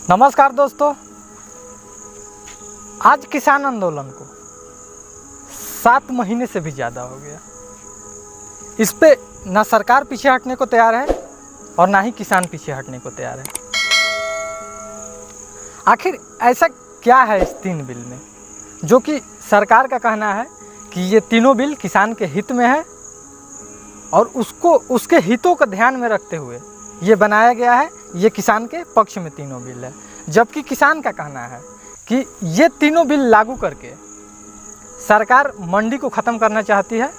नमस्कार दोस्तों, आज किसान आंदोलन को 7 महीने से भी ज़्यादा हो गया। इस पे ना सरकार पीछे हटने को तैयार है और ना ही किसान पीछे हटने को तैयार है। आखिर ऐसा क्या है इस 3 बिल में जो कि सरकार का कहना है कि ये तीनों बिल किसान के हित में है और उसके हितों को ध्यान में रखते हुए ये बनाया गया है। ये किसान के पक्ष में तीनों बिल है, जबकि किसान का कहना है कि ये तीनों बिल लागू करके सरकार मंडी को ख़त्म करना चाहती है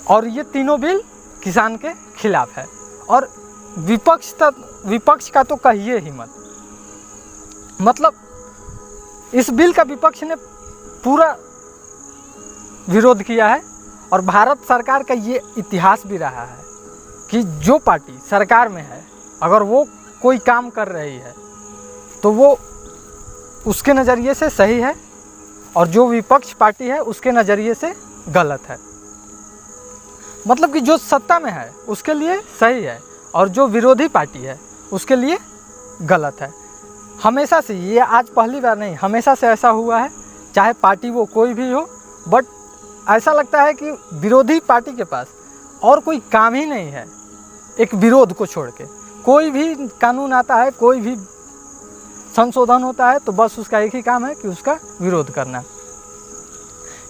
और ये तीनों बिल किसान के खिलाफ है। और विपक्ष का तो कहिए ही मत। मतलब इस बिल का विपक्ष ने पूरा विरोध किया है और भारत सरकार का ये इतिहास भी रहा है कि जो पार्टी सरकार में है अगर वो कोई काम कर रही है तो वो उसके नज़रिए से सही है और जो विपक्ष पार्टी है उसके नज़रिए से गलत है। मतलब कि जो सत्ता में है उसके लिए सही है और जो विरोधी पार्टी है उसके लिए गलत है। हमेशा से, ये आज पहली बार नहीं, हमेशा से ऐसा हुआ है, चाहे पार्टी वो कोई भी हो। बट ऐसा लगता है कि विरोधी पार्टी के पास और कोई काम ही नहीं है एक विरोध को छोड़ के। कोई भी कानून आता है, कोई भी संशोधन होता है तो बस उसका एक ही काम है कि उसका विरोध करना।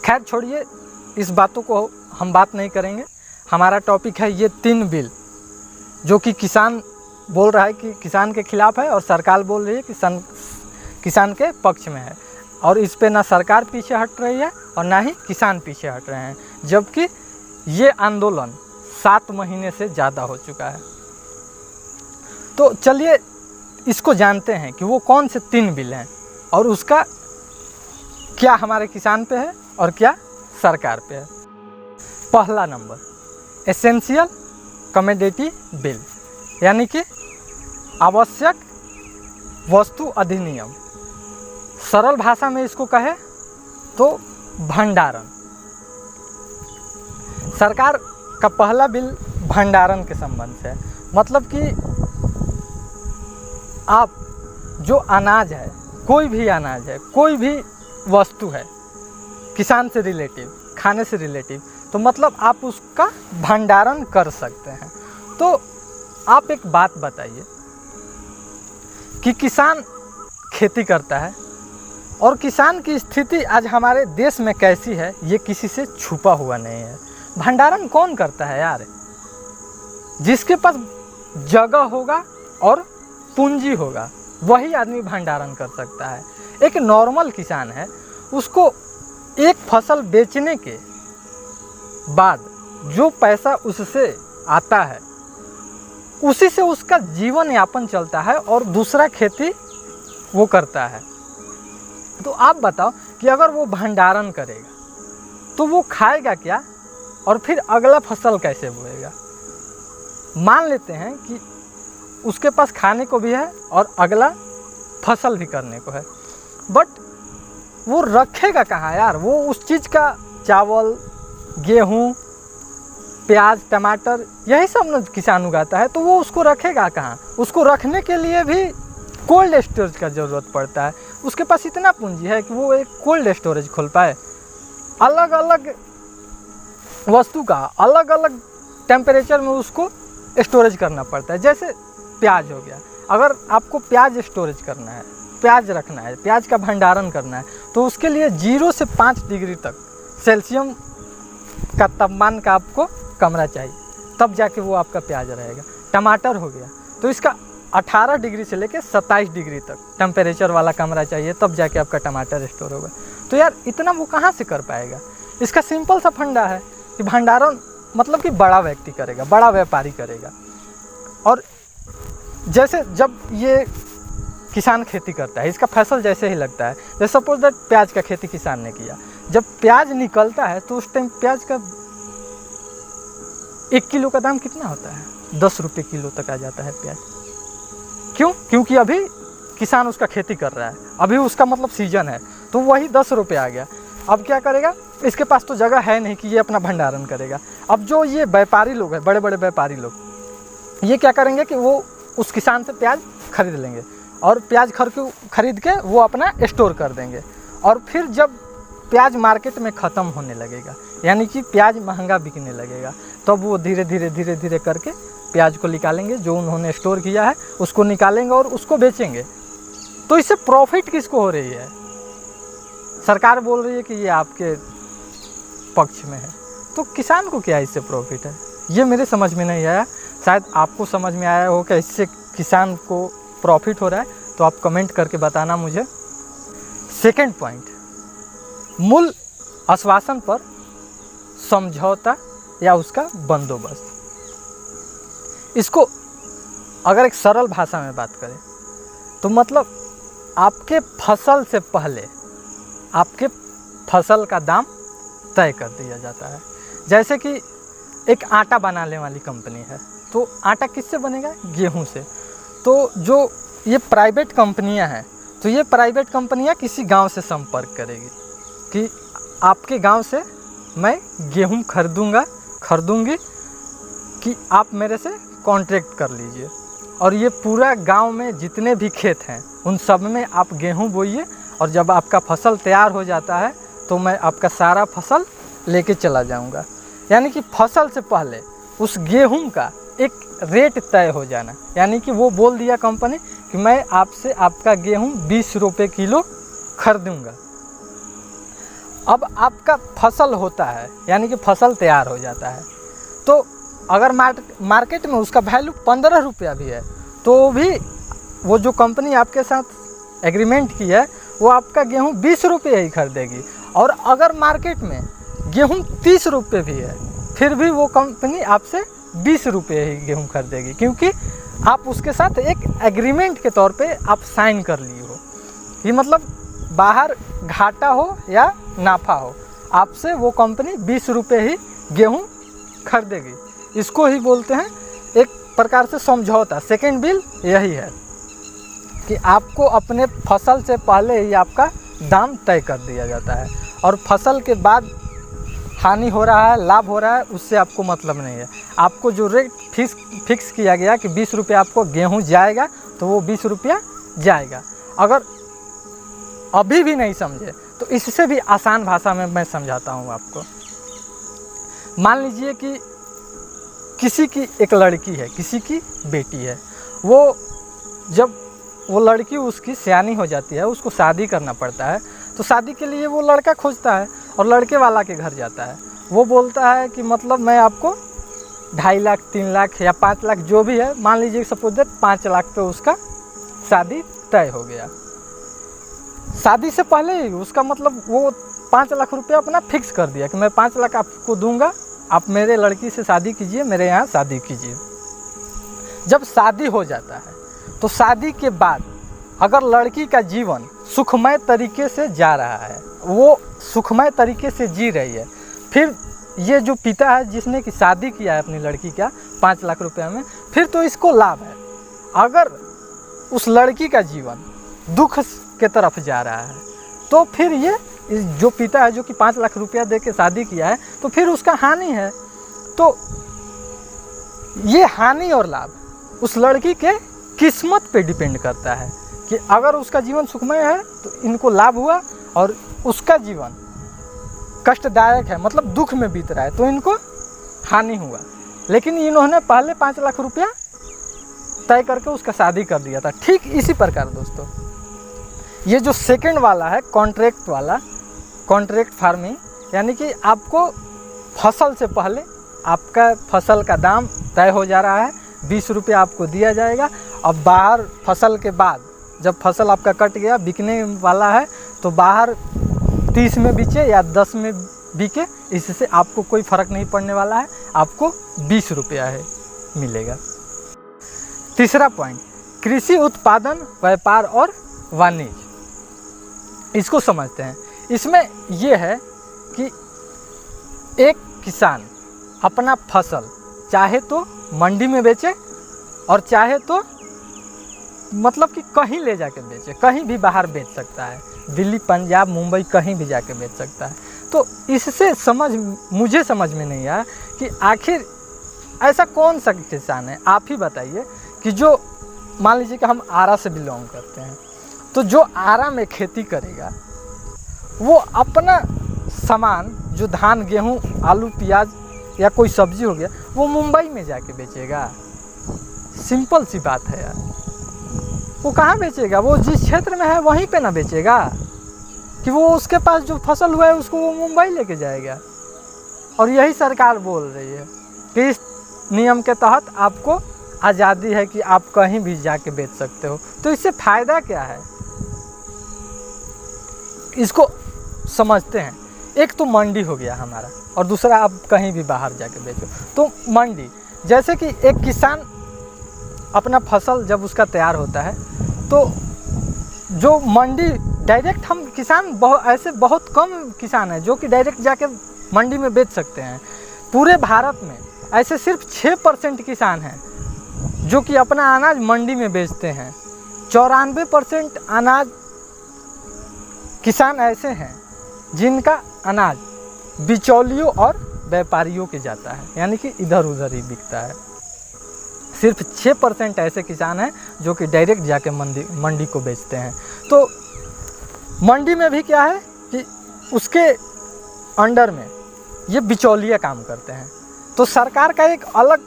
खैर छोड़िए, इस बातों को हम बात नहीं करेंगे। हमारा टॉपिक है ये 3 बिल जो कि किसान बोल रहा है कि किसान के खिलाफ है और सरकार बोल रही है कि किसान के पक्ष में है। और इस पे ना सरकार पीछे हट रही है और ना ही किसान पीछे हट रहे हैं, जबकि ये आंदोलन 7 महीने से ज़्यादा हो चुका है। तो चलिए इसको जानते हैं कि वो कौन से 3 बिल हैं और उसका क्या हमारे किसान पे है और क्या सरकार पे है। पहला नंबर, एसेंशियल कमोडिटी बिल, यानी कि आवश्यक वस्तु अधिनियम। सरल भाषा में इसको कहे तो भंडारण। सरकार का पहला बिल भंडारण के संबंध से है। मतलब कि आप जो अनाज है, कोई भी अनाज है, कोई भी वस्तु है किसान से रिलेटिव, खाने से रिलेटिव, तो मतलब आप उसका भंडारण कर सकते हैं। तो आप एक बात बताइए कि किसान खेती करता है और किसान की स्थिति आज हमारे देश में कैसी है ये किसी से छुपा हुआ नहीं है। भंडारण कौन करता है यार? जिसके पास जगह होगा और पूंजी होगा वही आदमी भंडारण कर सकता है। एक नॉर्मल किसान है, उसको एक फसल बेचने के बाद जो पैसा उससे आता है उसी से उसका जीवन यापन चलता है और दूसरा खेती वो करता है। तो आप बताओ कि अगर वो भंडारण करेगा तो वो खाएगा क्या और फिर अगला फसल कैसे बोएगा? मान लेते हैं कि उसके पास खाने को भी है और अगला फसल भी करने को है, बट वो रखेगा कहाँ यार? वो उस चीज़ का चावल, गेहूँ, प्याज, टमाटर, यही सब न किसान उगाता है, तो वो उसको रखेगा कहाँ? उसको रखने के लिए भी कोल्ड स्टोरेज का ज़रूरत पड़ता है। उसके पास इतना पूंजी है कि वो एक कोल्ड स्टोरेज खोल पाए। अलग अलग वस्तु का अलग अलग टेम्परेचर में उसको स्टोरेज करना पड़ता है। जैसे प्याज हो गया, अगर आपको प्याज स्टोरेज करना है, प्याज रखना है, प्याज का भंडारण करना है, तो उसके लिए 0 से 5 डिग्री तक सेल्सियम का तापमान का आपको कमरा चाहिए, तब जाके वो आपका प्याज रहेगा। टमाटर हो गया तो इसका 18 डिग्री से लेकर 27 डिग्री तक टेम्परेचर वाला कमरा चाहिए, तब जाके आपका टमाटर स्टोर होगा। तो यार इतना वो कहाँ से कर पाएगा? इसका सिंपल सा फंडा है कि भंडारण मतलब कि बड़ा व्यक्ति करेगा, बड़ा व्यापारी करेगा। और जैसे जब ये किसान खेती करता है, इसका फसल जैसे ही लगता है, जैसे सपोज दैट प्याज का खेती किसान ने किया, जब प्याज निकलता है तो उस टाइम प्याज का 1 किलो का दाम कितना होता है? 10 रुपये किलो तक आ जाता है प्याज। क्यों? क्योंकि अभी किसान उसका खेती कर रहा है, अभी उसका मतलब सीजन है, तो वही 10 रुपये आ गया। अब क्या करेगा? इसके पास तो जगह है नहीं कि ये अपना भंडारण करेगा। अब जो ये व्यापारी लोग हैं, बड़े बड़े व्यापारी लोग, ये क्या करेंगे कि वो उस किसान से प्याज खरीद लेंगे और प्याज खरीद के वो अपना स्टोर कर देंगे। और फिर जब प्याज मार्केट में ख़त्म होने लगेगा, यानी कि प्याज महंगा बिकने लगेगा, तब वो धीरे धीरे करके प्याज को निकालेंगे, जो उन्होंने स्टोर किया है उसको निकालेंगे और उसको बेचेंगे। तो इससे प्रॉफिट किसको हो रही है? सरकार बोल रही है कि ये आपके पक्ष में है, तो किसान को क्या इससे प्रॉफिट है? ये मेरे समझ में नहीं आया। शायद आपको समझ में आया हो कि इससे किसान को प्रॉफिट हो रहा है, तो आप कमेंट करके बताना मुझे। सेकंड पॉइंट, मूल आश्वासन पर समझौता या उसका बंदोबस्त। इसको अगर एक सरल भाषा में बात करें तो मतलब आपके फसल से पहले आपके फसल का दाम तय कर दिया जाता है। जैसे कि एक आटा बनाने वाली कंपनी है, तो आटा किससे बनेगा? गेहूं से। तो जो ये प्राइवेट कंपनियां हैं, तो ये प्राइवेट कंपनियां किसी गांव से संपर्क करेगी कि आपके गांव से मैं गेहूं खरीदूंगी कि आप मेरे से कॉन्ट्रैक्ट कर लीजिए, और ये पूरा गांव में जितने भी खेत हैं उन सब में आप गेहूं बोइए, और जब आपका फसल तैयार हो जाता है तो मैं आपका सारा फसल लेके चला जाऊंगा। यानी कि फसल से पहले उस गेहूं का एक रेट तय हो जाना, यानी कि वो बोल दिया कंपनी कि मैं आपसे आपका गेहूं 20 रुपये किलो खरीदूंगा। अब आपका फसल होता है, यानी कि फसल तैयार हो जाता है, तो अगर मार्केट में उसका वैल्यू 15 रुपया भी है, तो भी वो जो कंपनी आपके साथ एग्रीमेंट की है वो आपका गेहूं 20 रुपये ही खरीदेगी। और अगर मार्केट में गेहूं 30 रुपये भी है, फिर भी वो कंपनी आपसे 20 रुपये ही गेहूं खरीदेगी, क्योंकि आप उसके साथ एक एग्रीमेंट के तौर पे आप साइन कर लिए हो। ये मतलब बाहर घाटा हो या नाफा हो, आपसे वो कंपनी 20 रुपये ही गेहूं खरीदेगी। इसको ही बोलते हैं एक प्रकार से समझौता। सेकेंड बिल यही है कि आपको अपने फसल से पहले ही आपका दाम तय कर दिया जाता है, और फसल के बाद हानि हो रहा है, लाभ हो रहा है, उससे आपको मतलब नहीं है। आपको जो रेट फिक्स किया गया कि 20 रुपये आपको गेहूं जाएगा, तो वो 20 रुपया जाएगा। अगर अभी भी नहीं समझे तो इससे भी आसान भाषा में मैं समझाता हूँ आपको। मान लीजिए कि किसी की एक लड़की है, किसी की बेटी है, वो जब वो लड़की उसकी सयानी हो जाती है, उसको शादी करना पड़ता है, तो शादी के लिए वो लड़का खोजता है और लड़के वाला के घर जाता है। वो बोलता है कि मतलब मैं आपको 2.5 लाख 3 लाख या 5 लाख जो भी है, मान लीजिए सपोज दैट 5 लाख पे उसका शादी तय हो गया। शादी से पहले ही उसका मतलब वो 5 लाख रुपया अपना फिक्स कर दिया कि मैं 5 लाख आपको दूंगा, आप मेरे लड़की से शादी कीजिए, मेरे यहाँ शादी कीजिए। जब शादी हो जाता है तो शादी के बाद अगर लड़की का जीवन सुखमय तरीके से जा रहा है, वो सुखमय तरीके से जी रही है, फिर ये जो पिता है जिसने कि शादी किया है अपनी लड़की का 5 लाख रुपया में, फिर तो इसको लाभ है। अगर उस लड़की का जीवन दुख के तरफ जा रहा है, तो फिर ये जो पिता है जो कि 5 लाख रुपया दे के शादी किया है, तो फिर उसका हानि है। तो ये हानि और लाभ उस लड़की के किस्मत पे डिपेंड करता है कि अगर उसका जीवन सुखमय है तो इनको लाभ हुआ, और उसका जीवन कष्टदायक है, मतलब दुख में बीत रहा है, तो इनको हानि हुआ। लेकिन इन्होंने पहले 5 लाख रुपया तय करके उसका शादी कर दिया था। ठीक इसी प्रकार दोस्तों, ये जो सेकंड वाला है कॉन्ट्रैक्ट वाला, कॉन्ट्रैक्ट फार्मिंग, यानी कि आपको फसल से पहले आपका फसल का दाम तय हो जा रहा है, 20 रुपये आपको दिया जाएगा। अब बाहर फसल के बाद जब फसल आपका कट गया, बिकने वाला है, तो बाहर 30 में बिके या 10 में बिके, इससे आपको कोई फ़र्क नहीं पड़ने वाला है, आपको 20 रुपया है मिलेगा। तीसरा पॉइंट, कृषि उत्पादन व्यापार और वाणिज्य। इसको समझते हैं। इसमें यह है कि एक किसान अपना फसल चाहे तो मंडी में बेचे और चाहे तो मतलब कि कहीं ले जाके बेचे, कहीं भी बाहर बेच सकता है, दिल्ली पंजाब मुंबई कहीं भी जाके बेच सकता है। तो इससे मुझे समझ में नहीं आया कि आखिर ऐसा कौन सा किसान है, आप ही बताइए कि जो मान लीजिए कि हम आरा से बिलोंग करते हैं, तो जो आरा में खेती करेगा वो अपना सामान जो धान गेहूँ आलू प्याज या कोई सब्जी हो गया वो मुंबई में जाके बेचेगा। सिंपल सी बात है यार, वो कहाँ बेचेगा? वो जिस क्षेत्र में है वहीं पे ना बेचेगा, कि वो उसके पास जो फसल हुआ है उसको वो मुंबई लेके जाएगा। और यही सरकार बोल रही है कि इस नियम के तहत आपको आज़ादी है कि आप कहीं भी जाके बेच सकते हो। तो इससे फ़ायदा क्या है, इसको समझते हैं। एक तो मंडी हो गया हमारा, और दूसरा आप कहीं भी बाहर जाके बेचो। तो मंडी, जैसे कि एक किसान अपना फसल जब उसका तैयार होता है तो जो मंडी डायरेक्ट, हम किसान ऐसे बहुत कम किसान हैं जो कि डायरेक्ट जाके मंडी में बेच सकते हैं। पूरे भारत में ऐसे सिर्फ 6% किसान हैं जो कि अपना अनाज मंडी में बेचते हैं। 94% अनाज किसान ऐसे हैं जिनका अनाज बिचौलियों और व्यापारियों के जाता है, यानी कि इधर उधर ही बिकता है। सिर्फ 6% ऐसे किसान हैं जो कि डायरेक्ट जाके मंडी को बेचते हैं। तो मंडी में भी क्या है कि उसके अंडर में ये बिचौलिया काम करते हैं। तो सरकार का एक अलग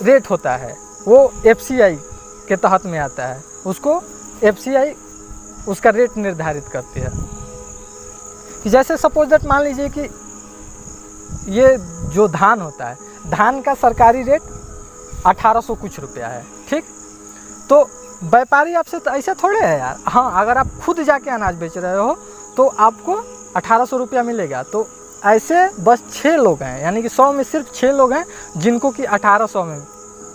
रेट होता है, वो FCI के तहत में आता है, उसको FCI उसका रेट निर्धारित करती है। कि जैसे सपोज दैट मान लीजिए कि ये जो धान होता है, धान का सरकारी रेट 1800 कुछ रुपया है, ठीक। तो व्यापारी आपसे तो ऐसा थोड़े है यार। हाँ, अगर आप खुद जाके अनाज बेच रहे हो तो आपको 1800 रुपया मिलेगा। तो ऐसे बस 6 लोग हैं, यानी कि 100 में सिर्फ 6 लोग हैं जिनको कि 1800 में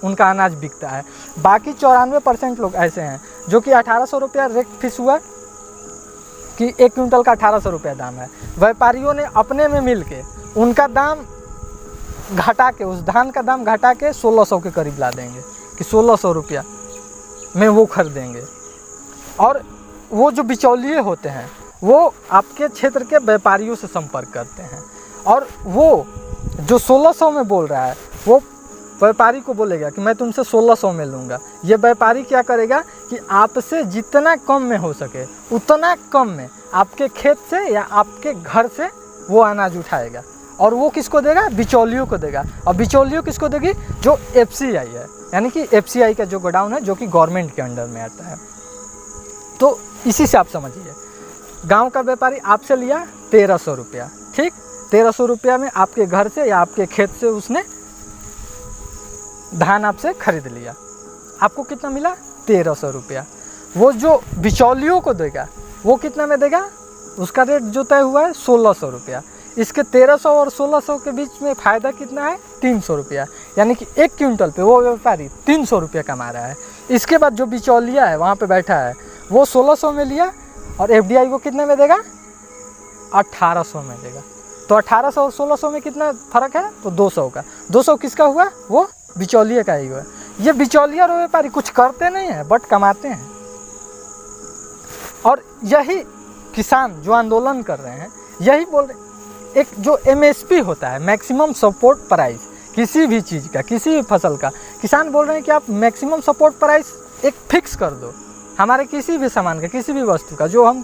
उनका अनाज बिकता है। बाकी 94% लोग ऐसे हैं जो कि 1800 रुपया रेट फिक्स हुआ कि 1 क्विंटल का 1800 रुपया दाम है। व्यापारियों ने अपने में मिल के उनका दाम घटा के, उस धान का दाम घटा के 1600 के करीब ला देंगे कि 1600 रुपया में वो खरीदेंगे। और वो जो बिचौलिए होते हैं वो आपके क्षेत्र के व्यापारियों से संपर्क करते हैं, और वो जो 1600 में बोल रहा है वो व्यापारी को बोलेगा कि मैं तुमसे 1600 में लूँगा। ये व्यापारी क्या करेगा कि आपसे जितना कम में हो सके उतना कम में आपके खेत से या आपके घर से वो अनाज उठाएगा, और वो किसको देगा? बिचौलियों को देगा। और बिचौलियों किसको देगी? जो FCI है, यानी कि FCI का जो गोडाउन है जो कि गवर्नमेंट के अंडर में आता है। तो इसी से आप समझिए, गांव का व्यापारी आपसे लिया 1300 रुपया, ठीक। 1300 रुपया में आपके घर से या आपके खेत से उसने धान आपसे खरीद लिया, आपको कितना मिला? 1300 रुपया। वो जो बिचौलियों को देगा वो कितना में देगा? उसका रेट जो तय हुआ है 1600 रुपया। इसके 1300 और 1600 के बीच में फ़ायदा कितना है? 300 रुपया, यानी कि 1 क्विंटल पे वो व्यापारी 300 रुपया कमा रहा है। इसके बाद जो बिचौलिया है वहाँ पे बैठा है वो 1600 में लिया, और FDI को कितने में देगा? 1800 में देगा। तो 1800 और 1600 में कितना फ़र्क है? तो 200 का। 200 किसका हुआ? वो बिचौलिया का ही हुआ। ये बिचौलिया और व्यापारी कुछ करते नहीं हैं बट कमाते हैं। और यही किसान जो आंदोलन कर रहे हैं यही बोल रहे हैं। एक जो MSP होता है, मैक्सिमम सपोर्ट प्राइस, किसी भी चीज़ का, किसी भी फसल का, किसान बोल रहे हैं कि आप मैक्सिमम सपोर्ट प्राइस एक फिक्स कर दो हमारे किसी भी सामान का, किसी भी वस्तु का, जो हम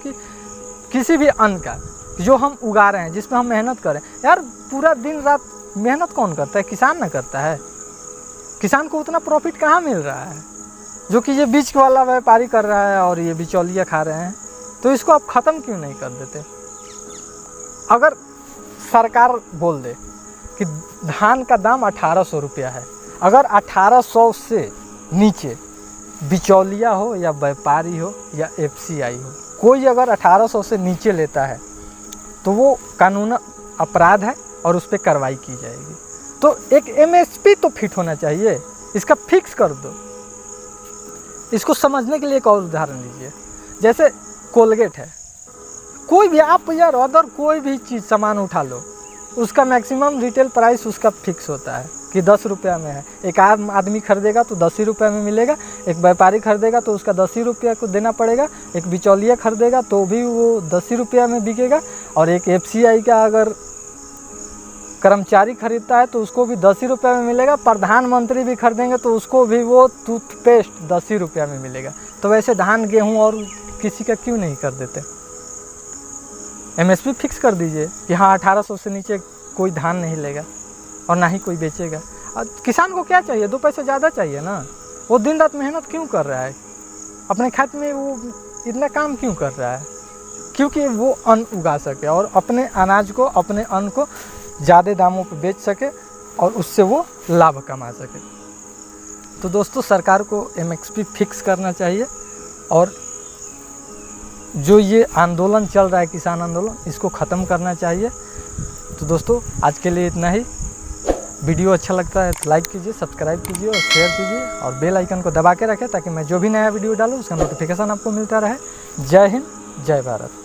किसी भी अन्न का जो हम उगा रहे हैं, जिसमें हम मेहनत करें। यार पूरा दिन रात मेहनत कौन करता है? किसान ना करता है। किसान को उतना प्रॉफिट कहाँ मिल रहा है जो कि ये बीच वाला व्यापारी कर रहा है और ये बिचौलिया खा रहे हैं। तो इसको आप ख़त्म क्यों नहीं कर देते? अगर सरकार बोल दे कि धान का दाम 1800 रुपया है, अगर 1800 से नीचे बिचौलिया हो या व्यापारी हो या FCI हो, कोई अगर 1800 से नीचे लेता है तो वो कानून अपराध है और उस पर कार्रवाई की जाएगी। तो एक MSP तो फिट होना चाहिए, इसका फिक्स कर दो। इसको समझने के लिए एक और उदाहरण लीजिए, जैसे कोलगेट है, कोई भी आप यार अदर कोई भी चीज़ सामान उठा लो, उसका मैक्सिमम रिटेल प्राइस उसका फिक्स होता है कि 10 रुपया में है। एक आम आदमी खरीदेगा तो 10 ही रुपये में मिलेगा, एक व्यापारी खरीदेगा तो उसका 10 ही रुपया को देना पड़ेगा, एक बिचौलिया खरीदेगा तो भी वो 10 ही रुपया में बिकेगा, और एक FCI का अगर कर्मचारी खरीदता है तो उसको भी 10 ही रुपये में मिलेगा, प्रधानमंत्री भी खरीदेंगे तो उसको भी वो टूथपेस्ट 10 ही रुपये में मिलेगा। तो वैसे धान गेहूँ और किसी का क्यों नहीं कर देते? MSP फिक्स कर दीजिए कि हाँ 1800 से नीचे कोई धान नहीं लेगा और ना ही कोई बेचेगा। और किसान को क्या चाहिए? 2 पैसे ज़्यादा चाहिए ना। वो दिन रात मेहनत क्यों कर रहा है? अपने खेत में वो इतना काम क्यों कर रहा है? क्योंकि वो अन्न उगा सके और अपने अनाज को, अपने अन्न को ज़्यादा दामों पर बेच सके और उससे वो लाभ कमा सके। तो दोस्तों सरकार को MSP फिक्स करना चाहिए और जो ये आंदोलन चल रहा है, किसान आंदोलन, इसको ख़त्म करना चाहिए। तो दोस्तों आज के लिए इतना ही। वीडियो अच्छा लगता है तो लाइक कीजिए, सब्सक्राइब कीजिए और शेयर कीजिए और बेल आइकन को दबा के रखें ताकि मैं जो भी नया वीडियो डालूँ उसका नोटिफिकेशन आपको मिलता रहे। जय हिंद, जय भारत।